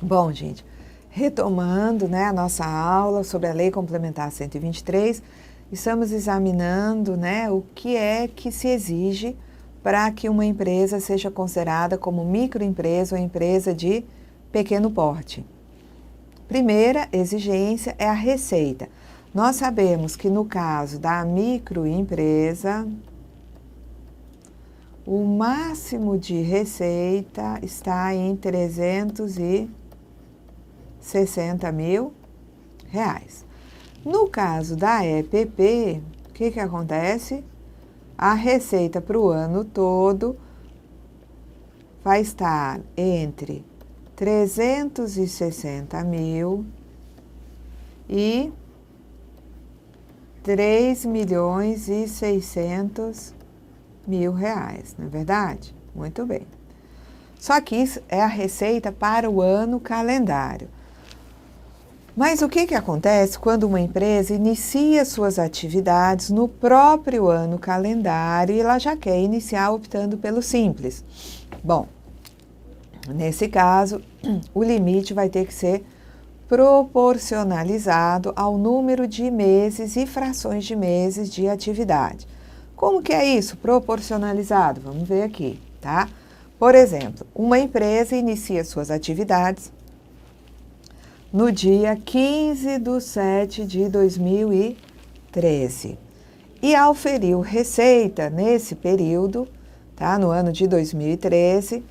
Bom, gente, retomando, né, a nossa aula sobre a Lei Complementar 123, estamos examinando, né, o que é que se exige para que uma empresa seja considerada como microempresa ou empresa de pequeno porte. Primeira exigência é a receita. Nós sabemos que no caso da microempresa, o máximo de receita está em 360 mil reais. No caso da EPP, o que acontece? A receita para o ano todo vai estar entre 360 mil e 3.600.000 reais, não é verdade? Muito bem. Só que isso é a receita para o ano calendário. Mas o que acontece quando uma empresa inicia suas atividades no próprio ano calendário e ela já quer iniciar optando pelo Simples? Bom, nesse caso, o limite vai ter que ser proporcionalizado ao número de meses e frações de meses de atividade. Como que é isso? Proporcionalizado? Vamos ver aqui, tá? Por exemplo, uma empresa inicia suas atividades no dia 15/7/2013 e auferiu receita nesse período, tá? No ano de 2013,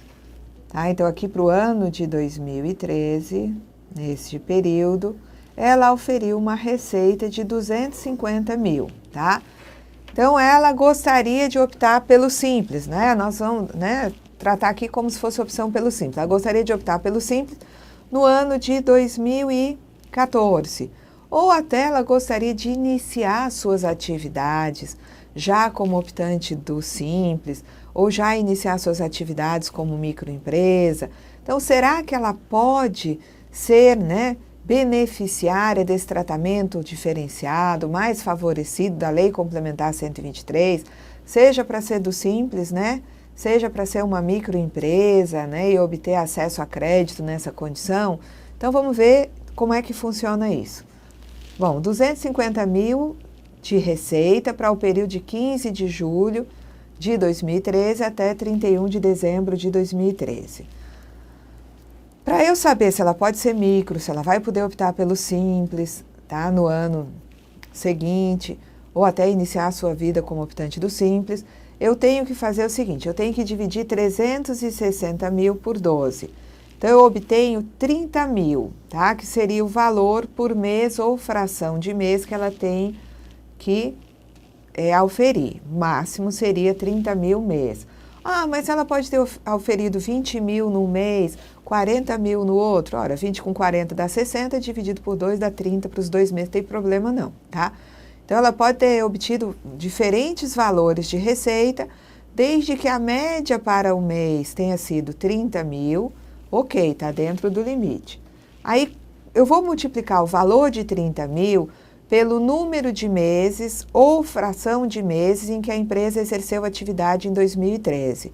tá? Então, aqui para o ano de 2013, nesse período, ela auferiu uma receita de 250 mil, tá? Então, ela gostaria de optar pelo Simples, né? Nós vamos, né, tratar aqui como se fosse opção pelo Simples. Ela gostaria de optar pelo Simples no ano de 2014. Ou até ela gostaria de iniciar suas atividades já como optante do Simples, ou já iniciar suas atividades como microempresa. Então, será que ela pode ser, né, beneficiária desse tratamento diferenciado, mais favorecido da Lei Complementar 123, seja para ser do Simples, né, seja para ser uma microempresa, né, e obter acesso a crédito nessa condição? Então, vamos ver como é que funciona isso. Bom, 250 mil de receita para o período de 15 de julho de 2013 até 31 de dezembro de 2013. Para eu saber se ela pode ser micro, se ela vai poder optar pelo Simples, tá, no ano seguinte, ou até iniciar a sua vida como optante do Simples, eu tenho que fazer o seguinte: eu tenho que dividir 360 mil por 12. Então, eu obtenho 30 mil, tá? Que seria o valor por mês ou fração de mês que ela tem que auferir. O máximo seria 30 mil mês. Ah, mas ela pode ter auferido 20 mil num mês, 40 mil no outro. Ora, 20 com 40 dá 60, dividido por 2 dá 30 para os 2 meses, não tem problema não, tá? Então, ela pode ter obtido diferentes valores de receita, desde que a média para o mês tenha sido 30 mil, ok, está dentro do limite. Aí, eu vou multiplicar o valor de 30 mil pelo número de meses ou fração de meses em que a empresa exerceu atividade em 2013.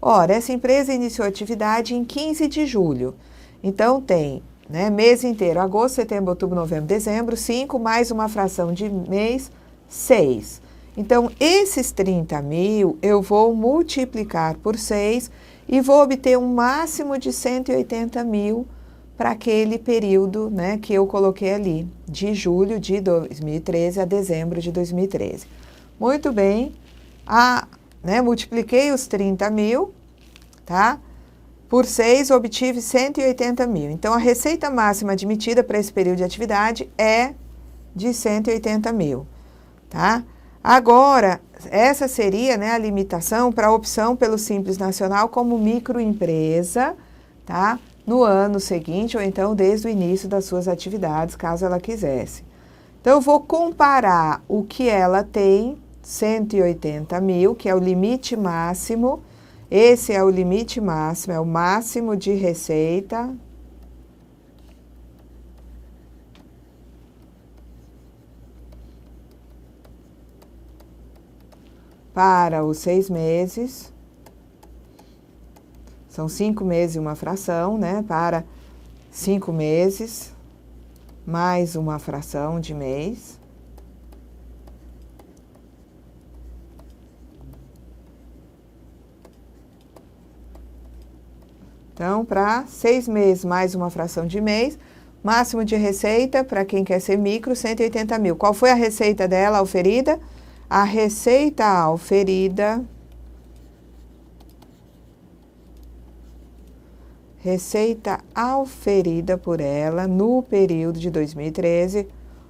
Ora, essa empresa iniciou atividade em 15 de julho. Então, tem, né, mês inteiro, agosto, setembro, outubro, novembro, dezembro, 5, mais uma fração de mês, 6. Então, esses 30 mil eu vou multiplicar por 6 e vou obter um máximo de 180 mil para aquele período, né, que eu coloquei ali, de julho de 2013 a dezembro de 2013. Muito bem, multipliquei os 30 mil, tá? Por 6, obtive 180 mil. Então, a receita máxima admitida para esse período de atividade é de 180 mil, tá? Agora, essa seria, né, a limitação para a opção pelo Simples Nacional como microempresa, tá? No ano seguinte, ou então desde o início das suas atividades, caso ela quisesse. Então, eu vou comparar o que ela tem, 180 mil, que é o limite máximo. Esse é o limite máximo, é o máximo de receita para os 6 meses. São 5 meses e uma fração, né? Para 5 meses, mais uma fração de mês. Então, para 6 meses mais uma fração de mês, máximo de receita, para quem quer ser micro, 180 mil. Qual foi a receita dela auferida? A receita auferida por ela no período de 2013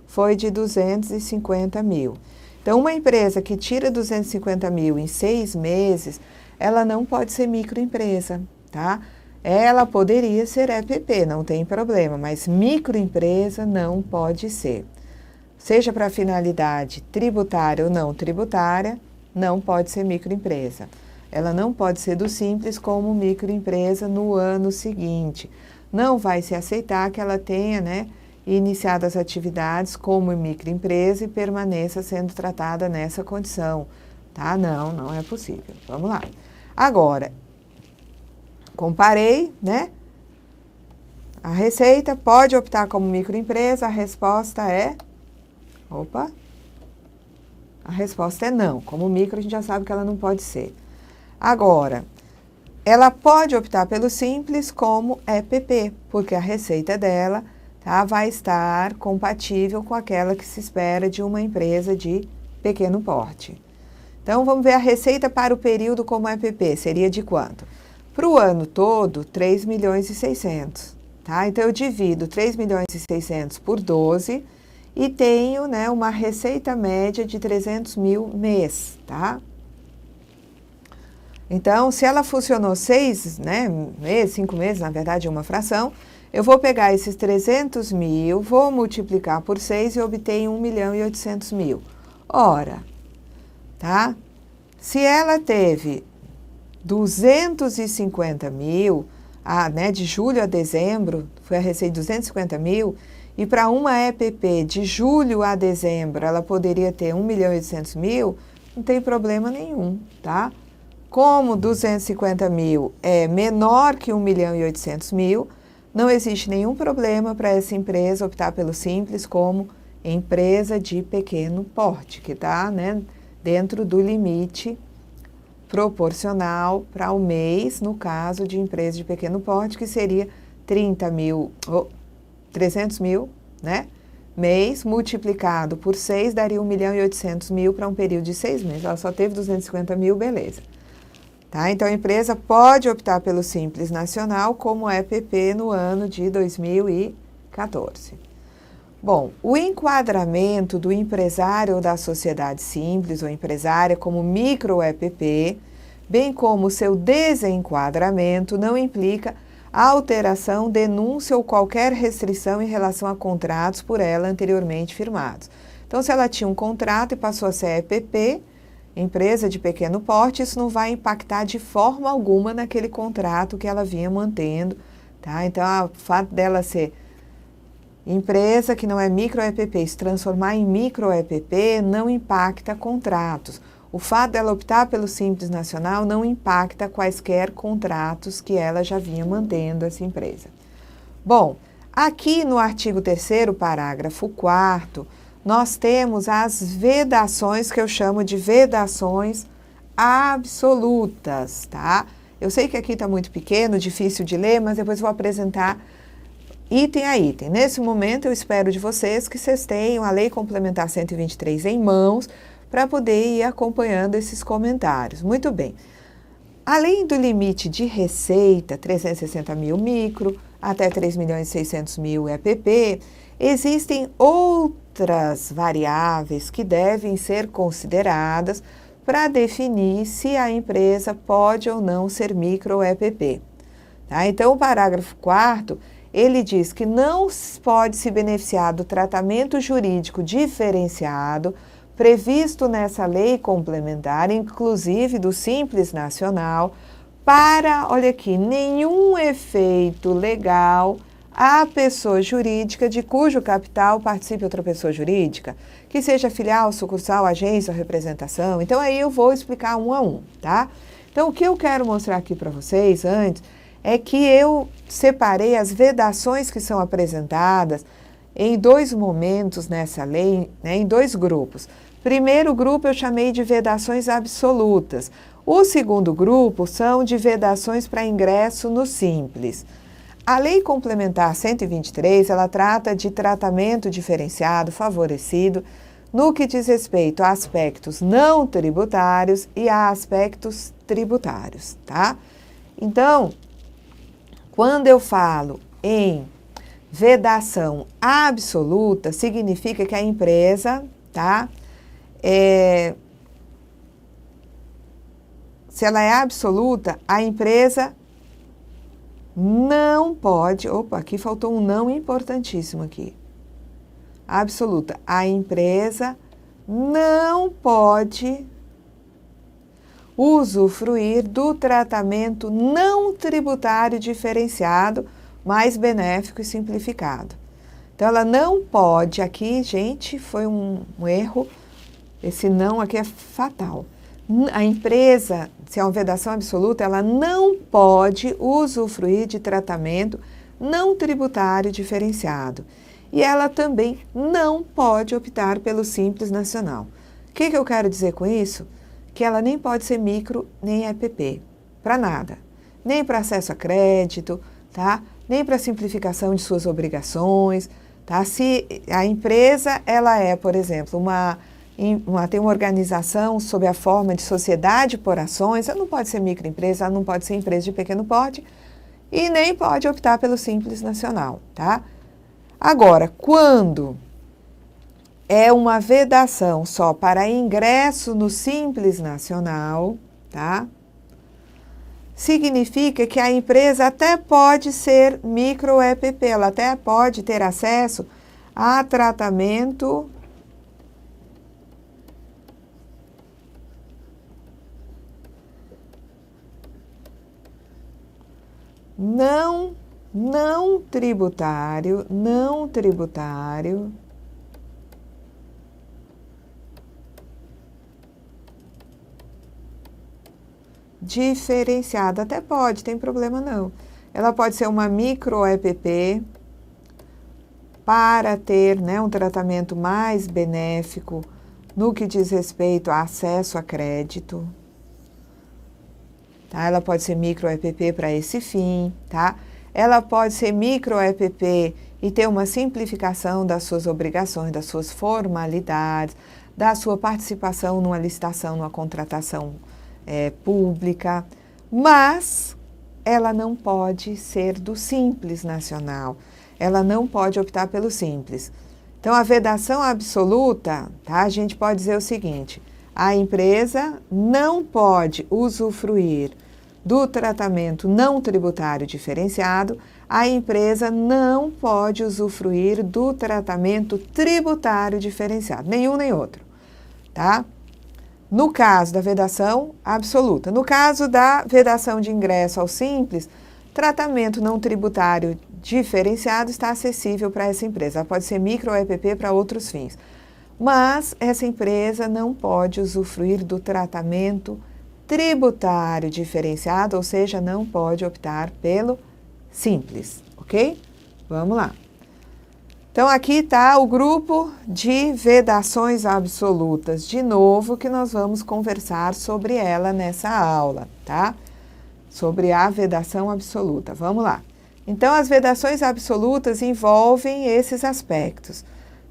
foi de 250 mil. Então, uma empresa que tira 250 mil em 6 meses, ela não pode ser microempresa, tá? Ela poderia ser EPP, não tem problema, mas microempresa não pode ser. Seja para finalidade tributária ou não tributária, não pode ser microempresa. Ela não pode ser do Simples como microempresa no ano seguinte. Não vai se aceitar que ela tenha, né, iniciado as atividades como microempresa e permaneça sendo tratada nessa condição, tá? Não é possível. Vamos lá. Agora, comparei, né? A receita pode optar como microempresa, a resposta é... A resposta é não. Como micro, a gente já sabe que ela não pode ser. Agora, ela pode optar pelo Simples como EPP, porque a receita dela, tá, vai estar compatível com aquela que se espera de uma empresa de pequeno porte. Então, vamos ver a receita para o período como EPP. Seria de quanto? Para o ano todo, 3 milhões e 600, tá? Então, eu divido 3 milhões e 600 por 12 e tenho, né, uma receita média de 300 mil mês, tá? Então, se ela funcionou 6, né, meses, 5 meses, na verdade é uma fração, eu vou pegar esses 300 mil, vou multiplicar por 6 e obtenho 1 milhão e 800 mil. Ora, tá? Se ela teve 250 mil, né, de julho a dezembro, foi a receita de 250 mil, e para uma EPP de julho a dezembro, ela poderia ter 1 milhão e 800 mil, não tem problema nenhum, tá? Como 250 mil é menor que 1 milhão e 800 mil, não existe nenhum problema para essa empresa optar pelo Simples como empresa de pequeno porte, que está, né, dentro do limite proporcional para o mês, no caso de empresa de pequeno porte, que seria 300 mil, né? Mês multiplicado por 6 daria 1 milhão e 800 mil para um período de 6 meses. Ela só teve 250 mil, beleza. Tá? Então, a empresa pode optar pelo Simples Nacional como EPP no ano de 2014. Bom, o enquadramento do empresário ou da sociedade simples ou empresária como micro-EPP, bem como o seu desenquadramento, não implica alteração, denúncia ou qualquer restrição em relação a contratos por ela anteriormente firmados. Então, se ela tinha um contrato e passou a ser EPP, empresa de pequeno porte, isso não vai impactar de forma alguma naquele contrato que ela vinha mantendo, tá? Então, o fato dela ser empresa que não é micro-EPP, se transformar em micro-EPP não impacta contratos. O fato dela optar pelo Simples Nacional não impacta quaisquer contratos que ela já vinha mantendo essa empresa. Bom, aqui no artigo 3º, parágrafo 4º, nós temos as vedações, que eu chamo de vedações absolutas, tá? Eu sei que aqui está muito pequeno, difícil de ler, mas depois vou apresentar item a item. Nesse momento, eu espero de vocês que vocês tenham a Lei Complementar 123 em mãos para poder ir acompanhando esses comentários. Muito bem. Além do limite de receita, 360 mil micro, até 3 milhões e 600 mil EPP, existem outras variáveis que devem ser consideradas para definir se a empresa pode ou não ser micro-EPP. Tá? Então, o parágrafo 4º, ele diz que não pode se beneficiar do tratamento jurídico diferenciado previsto nessa lei complementar, inclusive do Simples Nacional, para, olha aqui, nenhum efeito legal à pessoa jurídica de cujo capital participe outra pessoa jurídica, que seja filial, sucursal, agência ou representação. Então, aí eu vou explicar um a um, tá? Então, o que eu quero mostrar aqui para vocês antes é que eu separei as vedações que são apresentadas em 2 momentos nessa lei, né, em 2 grupos. Primeiro grupo eu chamei de vedações absolutas. O segundo grupo são de vedações para ingresso no Simples. A Lei Complementar 123, ela trata de tratamento diferenciado favorecido no que diz respeito a aspectos não tributários e a aspectos tributários, tá? Então, quando eu falo em vedação absoluta, significa que a empresa, tá? Se ela é absoluta, a empresa não pode... Opa, aqui faltou um não importantíssimo aqui. Absoluta. A empresa não pode usufruir do tratamento não tributário diferenciado, mais benéfico e simplificado. Então, ela não pode, aqui, gente, foi um erro, esse não aqui é fatal. A empresa, se é uma vedação absoluta, ela não pode usufruir de tratamento não tributário diferenciado. E ela também não pode optar pelo Simples Nacional. O que eu quero dizer com isso? Que ela nem pode ser micro nem EPP, para nada. Nem para acesso a crédito, tá? Nem para simplificação de suas obrigações, tá? Se a empresa, ela é, por exemplo, tem uma organização sob a forma de sociedade por ações, ela não pode ser microempresa, ela não pode ser empresa de pequeno porte e nem pode optar pelo Simples Nacional, tá? Agora, quando é uma vedação só para ingresso no Simples Nacional, tá? Significa que a empresa até pode ser micro EPP, ela até pode ter acesso a tratamento não tributário diferenciado. Até pode, tem problema não. Ela pode ser uma micro EPP para ter, né, um tratamento mais benéfico no que diz respeito a acesso a crédito. Tá? Ela pode ser micro EPP para esse fim, tá? Ela pode ser micro EPP e ter uma simplificação das suas obrigações, das suas formalidades, da sua participação numa licitação, numa contratação pública, mas ela não pode ser do Simples Nacional, ela não pode optar pelo Simples. Então, a vedação absoluta, tá? A gente pode dizer o seguinte: a empresa não pode usufruir do tratamento não tributário diferenciado, a empresa não pode usufruir do tratamento tributário diferenciado, nenhum nem outro, tá? No caso da vedação absoluta. No caso da vedação de ingresso ao Simples, tratamento não tributário diferenciado está acessível para essa empresa. Ela pode ser micro EPP para outros fins. Mas essa empresa não pode usufruir do tratamento tributário diferenciado, ou seja, não pode optar pelo Simples, ok? Vamos lá. Então, aqui está o grupo de vedações absolutas, de novo, que nós vamos conversar sobre ela nessa aula, tá? Sobre a vedação absoluta. Vamos lá. Então, as vedações absolutas envolvem esses aspectos,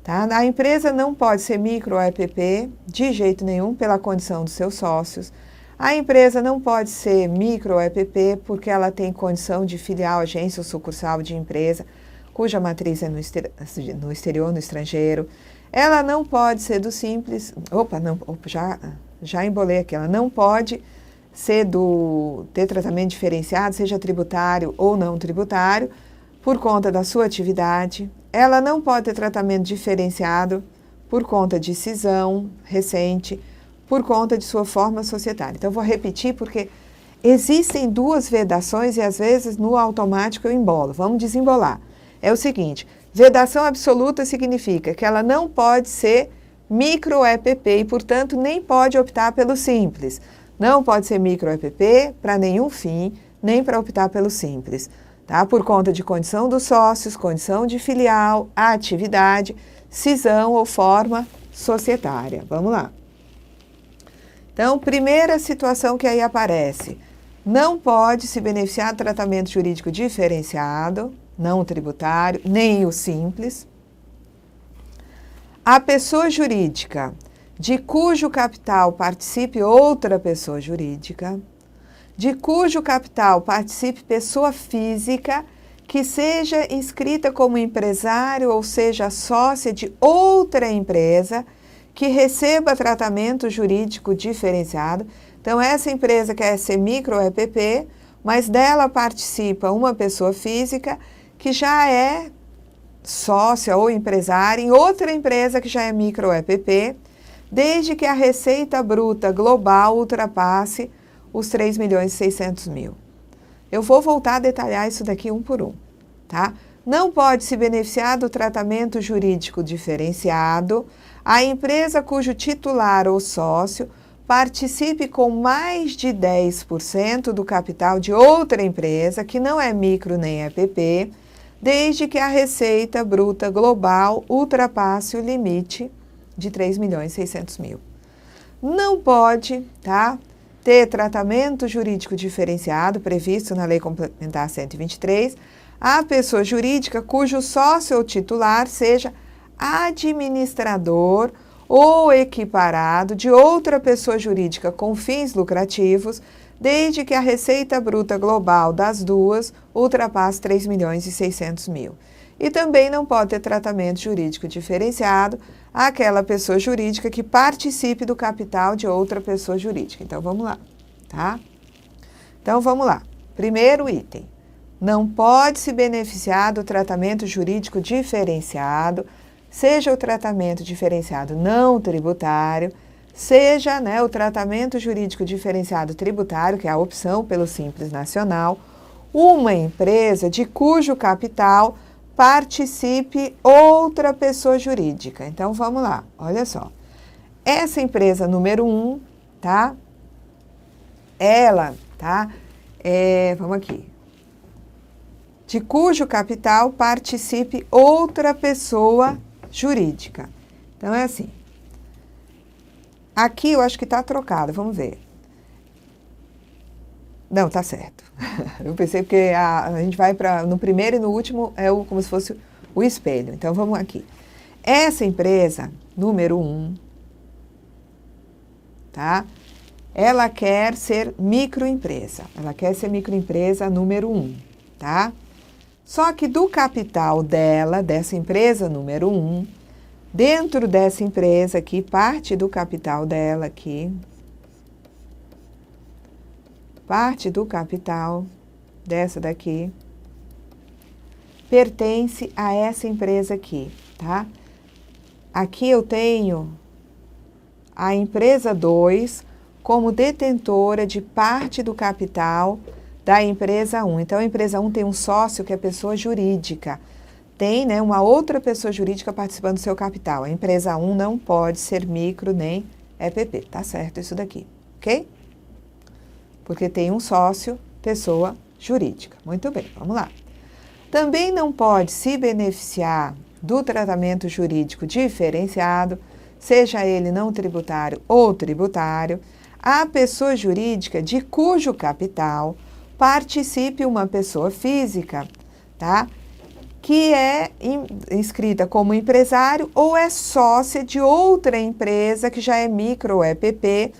tá? A empresa não pode ser micro EPP de jeito nenhum pela condição dos seus sócios. A empresa não pode ser micro EPP porque ela tem condição de filial, agência ou sucursal de empresa, cuja matriz é no exterior, no estrangeiro. Ela não pode ser do Simples... já embolei aqui. Ela não pode ser ter tratamento diferenciado, seja tributário ou não tributário, por conta da sua atividade. Ela não pode ter tratamento diferenciado por conta de cisão recente, por conta de sua forma societária. Então, vou repetir porque existem 2 vedações e, às vezes, no automático eu embolo. Vamos desembolar. É o seguinte: vedação absoluta significa que ela não pode ser micro EPP e, portanto, nem pode optar pelo Simples. Não pode ser micro EPP para nenhum fim, nem para optar pelo simples, tá? Por conta de condição dos sócios, condição de filial, atividade, cisão ou forma societária. Vamos lá. Então, primeira situação que aí aparece, não pode se beneficiar do tratamento jurídico diferenciado, não o tributário, nem o simples. A pessoa jurídica de cujo capital participe outra pessoa jurídica, de cujo capital participe pessoa física que seja inscrita como empresário ou seja sócia de outra empresa que receba tratamento jurídico diferenciado. Então, essa empresa quer ser micro EPP, mas dela participa uma pessoa física que já é sócia ou empresária em outra empresa que já é micro EPP, desde que a receita bruta global ultrapasse os 3.600.000. Eu vou voltar a detalhar isso daqui um por um, tá? Não pode se beneficiar do tratamento jurídico diferenciado a empresa cujo titular ou sócio participe com mais de 10% do capital de outra empresa que não é micro nem EPP, desde que a receita bruta global ultrapasse o limite de 3.600.000. Não pode, tá, ter tratamento jurídico diferenciado previsto na Lei Complementar 123 a pessoa jurídica cujo sócio ou titular seja administrador ou equiparado de outra pessoa jurídica com fins lucrativos, desde que a receita bruta global das duas ultrapasse 3.600.000. E também não pode ter tratamento jurídico diferenciado àquela pessoa jurídica que participe do capital de outra pessoa jurídica. Então, vamos lá, tá? Então, vamos lá. Primeiro item. Não pode se beneficiar do tratamento jurídico diferenciado, seja o tratamento diferenciado não tributário, seja, né, o tratamento jurídico diferenciado tributário, que é a opção pelo Simples Nacional, uma empresa de cujo capital participe outra pessoa jurídica. Então, vamos lá, olha só. Essa empresa número 1, tá? Ela, tá? Vamos aqui. De cujo capital participe outra pessoa jurídica. Então, é assim. Aqui eu acho que está trocado, vamos ver. Não, tá certo. Eu pensei porque a gente vai para no primeiro e no último como se fosse o espelho. Então, vamos aqui. Essa empresa, número 1, tá? Ela quer ser microempresa. Ela quer ser microempresa número 1, tá? Só que do capital dela, dessa empresa número 1, dentro dessa empresa aqui, parte do capital dela aqui, parte do capital dessa daqui, pertence a essa empresa aqui, tá? Aqui eu tenho a empresa 2 como detentora de parte do capital da empresa 1. Então, a empresa 1 tem um sócio que é pessoa jurídica. Tem, né, uma outra pessoa jurídica participando do seu capital. A empresa 1 não pode ser micro nem EPP. Tá certo isso daqui, ok? Porque tem um sócio, pessoa jurídica. Muito bem, vamos lá. Também não pode se beneficiar do tratamento jurídico diferenciado, seja ele não tributário ou tributário, a pessoa jurídica de cujo capital participe uma pessoa física, tá? Que é inscrita como empresário ou é sócia de outra empresa que já é micro EPP,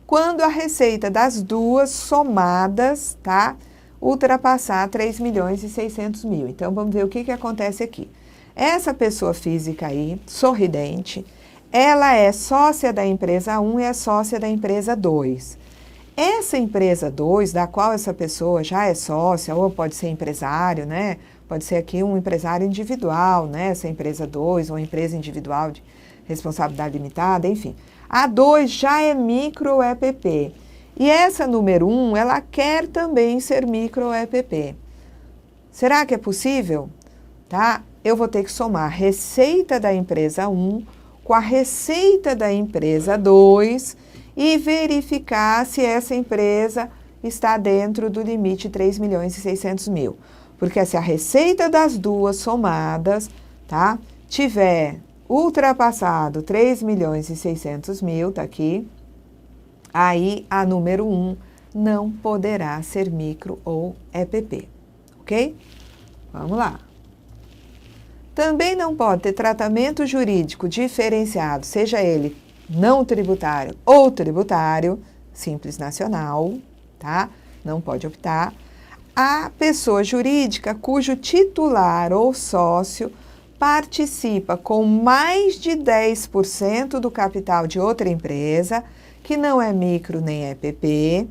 quando a receita das duas somadas, tá? Ultrapassar 3.600.000. Então, vamos ver o que acontece aqui. Essa pessoa física aí, sorridente, ela é sócia da empresa 1 e é sócia da empresa 2. Essa empresa 2, da qual essa pessoa já é sócia, ou pode ser empresário, né? Pode ser aqui um empresário individual, né? Essa empresa 2, ou empresa individual de responsabilidade limitada, enfim. A 2 já é micro EPP. E essa número 1, ela quer também ser micro EPP. Será que é possível? Tá? Eu vou ter que somar a receita da empresa 1 com a receita da empresa 2 e verificar se essa empresa está dentro do limite 3.600.000. Porque se a receita das duas somadas, tá, tiver ultrapassado 3.600.000, tá aqui, aí a número 1 não poderá ser micro ou EPP, ok? Vamos lá. Também não pode ter tratamento jurídico diferenciado, seja ele não tributário ou tributário, simples nacional, tá? Não pode optar. A pessoa jurídica cujo titular ou sócio participa com mais de 10% do capital de outra empresa, que não é micro nem EPP,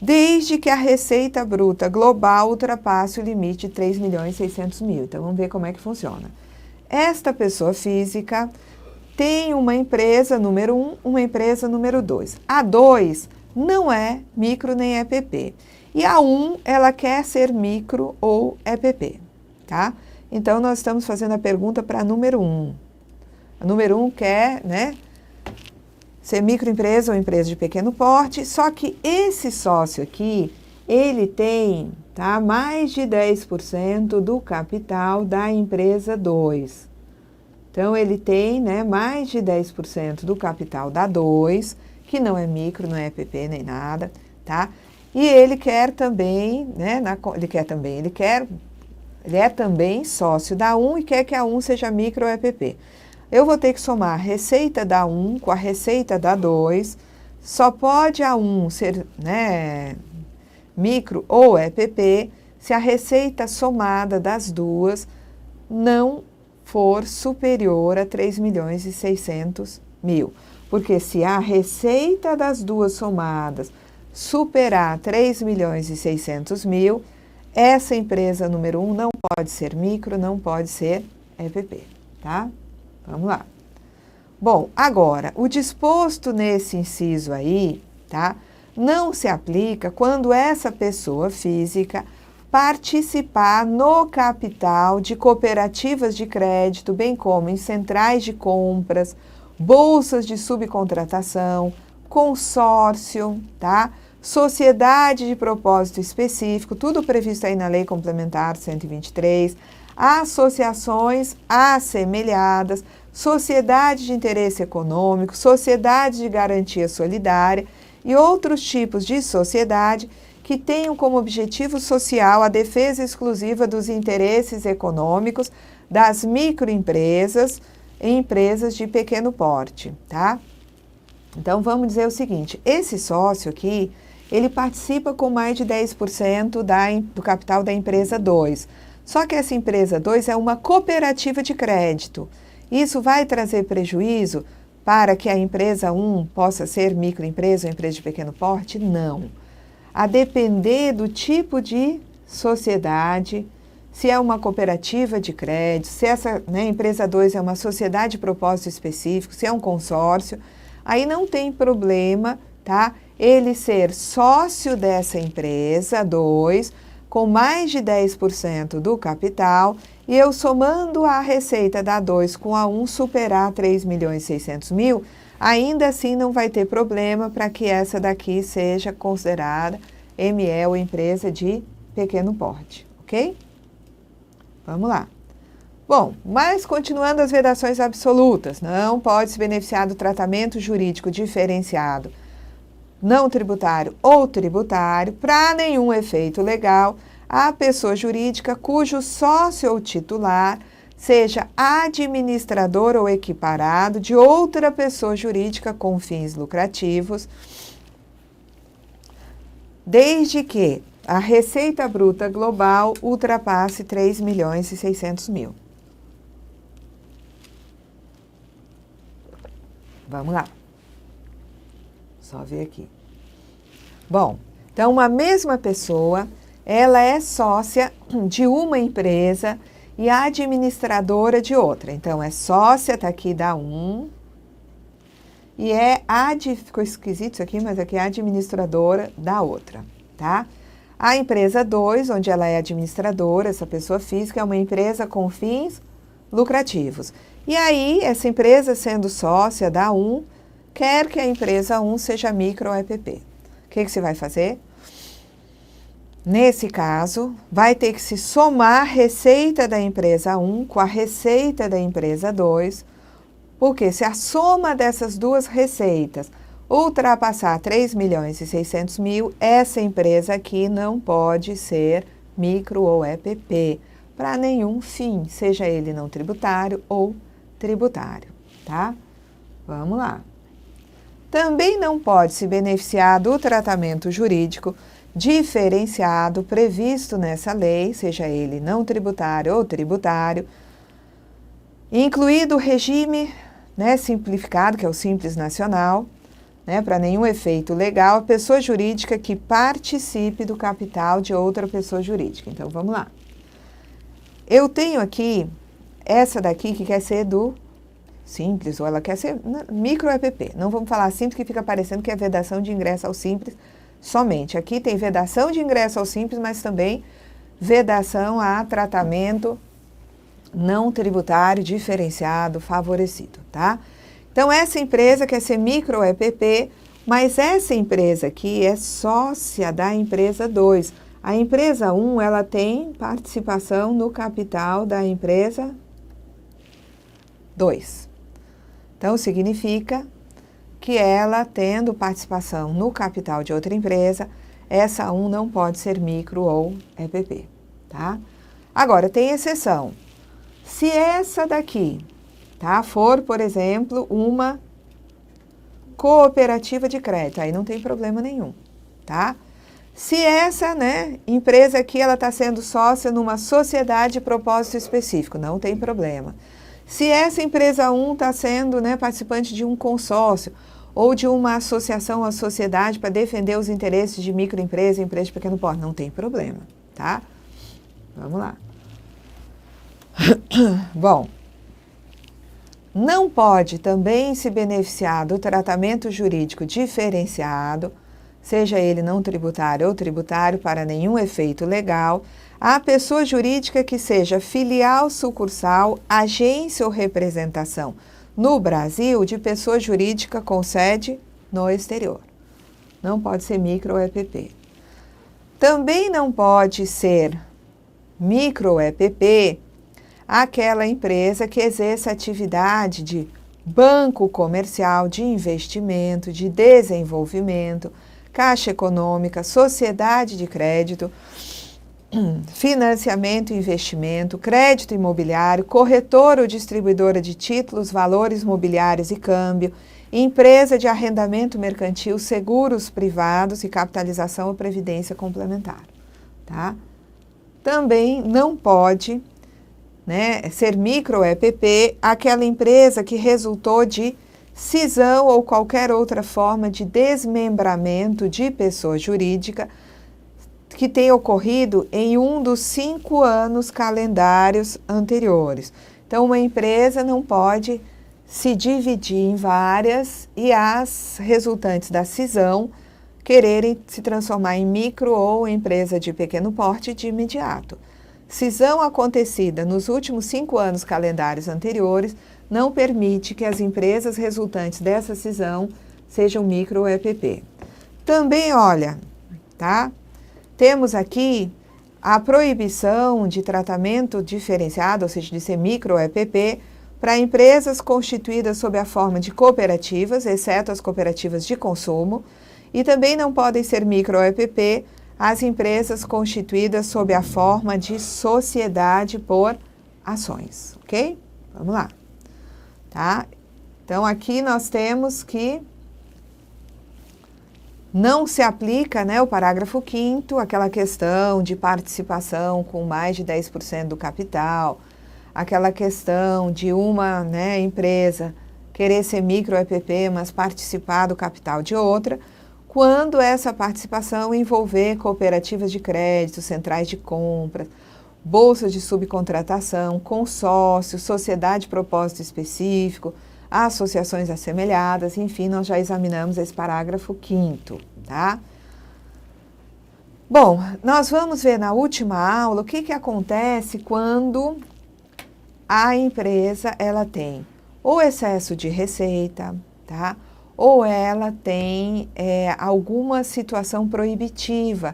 desde que a receita bruta global ultrapasse o limite de 3.600.000. Então, vamos ver como é que funciona. Esta pessoa física tem uma empresa número 1, uma empresa número 2. A 2 não é micro nem EPP. E a 1, ela quer ser micro ou EPP, tá? Então, nós estamos fazendo a pergunta para a número 1. A número 1 quer, né, ser microempresa ou empresa de pequeno porte, só que esse sócio aqui, ele tem, tá, mais de 10% do capital da empresa 2. Então, ele tem, né, mais de 10% do capital da 2, que não é micro, não é EPP nem nada, tá? E ele quer também, né, ele é também sócio da 1 e quer que a 1 seja micro ou EPP. Eu vou ter que somar a receita da 1 com a receita da 2. Só pode a 1 ser, né, micro ou EPP se a receita somada das duas não for superior a 3.600.000. Porque se a receita das duas somadas superar 3.600.000, essa empresa número 1 não pode ser micro, não pode ser EPP, tá? Vamos lá. Bom, agora, o disposto nesse inciso aí, tá? Não se aplica quando essa pessoa física participar no capital de cooperativas de crédito, bem como em centrais de compras, bolsas de subcontratação, consórcio, tá? Sociedade de propósito específico, tudo previsto aí na Lei Complementar 123, associações assemelhadas, sociedade de interesse econômico, sociedade de garantia solidária e outros tipos de sociedade que tenham como objetivo social a defesa exclusiva dos interesses econômicos das microempresas e empresas de pequeno porte, tá? Então, vamos dizer o seguinte, esse sócio aqui, ele participa com mais de 10% do capital da empresa 2. Só que essa empresa 2 é uma cooperativa de crédito. Isso vai trazer prejuízo para que a empresa 1 possa ser microempresa ou empresa de pequeno porte? Não. A depender do tipo de sociedade, se é uma cooperativa de crédito, se essa, né, empresa 2 é uma sociedade de propósito específico, se é um consórcio, aí não tem problema, tá? Ele ser sócio dessa empresa 2, com mais de 10% do capital, e eu somando a receita da 2 com a 1 superar 3.600.000, ainda assim não vai ter problema para que essa daqui seja considerada ME ou empresa de pequeno porte, ok? Vamos lá. Bom, mas continuando as vedações absolutas, não pode se beneficiar do tratamento jurídico diferenciado não tributário ou tributário para nenhum efeito legal a pessoa jurídica cujo sócio ou titular seja administrador ou equiparado de outra pessoa jurídica com fins lucrativos, desde que a receita bruta global ultrapasse 3.600.000. Vamos lá. Só ver aqui. Bom, então uma mesma pessoa, ela é sócia de uma empresa e administradora de outra. Então, é sócia, está aqui da 1, e ficou esquisito isso aqui, mas aqui é administradora da outra, tá? A empresa 2, onde ela é administradora, essa pessoa física, é uma empresa com fins lucrativos. E aí, essa empresa, sendo sócia da 1, quer que a empresa 1 seja micro ou EPP. O que você vai fazer? nesse caso, vai ter que se somar a receita da empresa 1 com a receita da empresa 2, porque se a soma dessas duas receitas ultrapassar 3.600.000, essa empresa aqui não pode ser micro ou EPP, para nenhum fim, seja ele não tributário ou tributário, tá? Vamos lá. Também não pode se beneficiar do tratamento jurídico diferenciado previsto nessa lei, seja ele não tributário ou tributário, incluído o regime, né, simplificado, que é o Simples Nacional, né, para nenhum efeito legal, a pessoa jurídica que participe do capital de outra pessoa jurídica. Então, vamos lá. Eu tenho aqui essa daqui que quer ser do Simples, ou ela quer ser micro EPP. Não vamos falar Simples, que fica parecendo que é vedação de ingresso ao Simples somente. Aqui tem vedação de ingresso ao Simples, mas também vedação a tratamento não tributário diferenciado favorecido, tá? Então, essa empresa quer ser micro EPP, mas essa empresa aqui é sócia da empresa 2. A empresa 1, ela tem participação no capital da empresa 2. Então, significa que ela, tendo participação no capital de outra empresa, essa 1 não pode ser micro ou EPP, tá? Agora, tem exceção. Se essa daqui, tá, for, por exemplo, uma cooperativa de crédito, aí não tem problema nenhum, tá? Se essa, né, empresa aqui, ela está sendo sócia numa sociedade de propósito específico, não tem problema. Se essa empresa 1 está sendo, né, participante de um consórcio ou de uma associação à sociedade para defender os interesses de microempresa e empresa de pequeno porte, não tem problema, tá? Vamos lá. Bom, não pode também se beneficiar do tratamento jurídico diferenciado, seja ele não tributário ou tributário, para nenhum efeito legal, a pessoa jurídica que seja filial, sucursal, agência ou representação no Brasil de pessoa jurídica com sede no exterior. Não pode ser micro ou EPP. Também não pode ser micro ou EPP aquela empresa que exerce atividade de banco comercial, de investimento, de desenvolvimento, caixa econômica, sociedade de crédito, financiamento e investimento, crédito imobiliário, corretora ou distribuidora de títulos, valores mobiliários e câmbio, empresa de arrendamento mercantil, seguros privados e capitalização ou previdência complementar, tá? Também não pode, né, ser micro EPP aquela empresa que resultou de cisão ou qualquer outra forma de desmembramento de pessoa jurídica que tenha ocorrido em um dos 5 anos calendários anteriores. Então, uma empresa não pode se dividir em várias e as resultantes da cisão quererem se transformar em micro ou empresa de pequeno porte de imediato. Cisão acontecida nos últimos 5 anos calendários anteriores não permite que as empresas resultantes dessa cisão sejam micro ou EPP. Também, olha, tá? Temos aqui a proibição de tratamento diferenciado, ou seja, de ser micro ou EPP, para empresas constituídas sob a forma de cooperativas, exceto as cooperativas de consumo, e também não podem ser micro ou EPP as empresas constituídas sob a forma de sociedade por ações, ok? Vamos lá, tá? Então, aqui nós temos que não se aplica, né, o parágrafo 5º, aquela questão de participação com mais de 10% do capital, aquela questão de uma, né, empresa querer ser micro EPP, mas participar do capital de outra, quando essa participação envolver cooperativas de crédito, centrais de compras, bolsas de subcontratação, consórcio, sociedade de propósito específico, associações assemelhadas, enfim, nós já examinamos esse parágrafo 5º, tá? Bom, nós vamos ver na última aula o que acontece quando a empresa, ela tem ou excesso de receita, tá? Ou ela tem alguma situação proibitiva,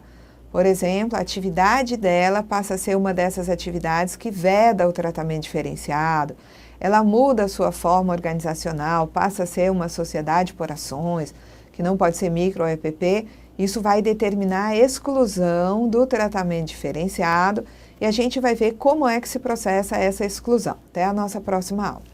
Por exemplo, a atividade dela passa a ser uma dessas atividades que veda o tratamento diferenciado, ela muda a sua forma organizacional, passa a ser uma sociedade por ações, que não pode ser micro ou EPP, isso vai determinar a exclusão do tratamento diferenciado e a gente vai ver como é que se processa essa exclusão. Até a nossa próxima aula.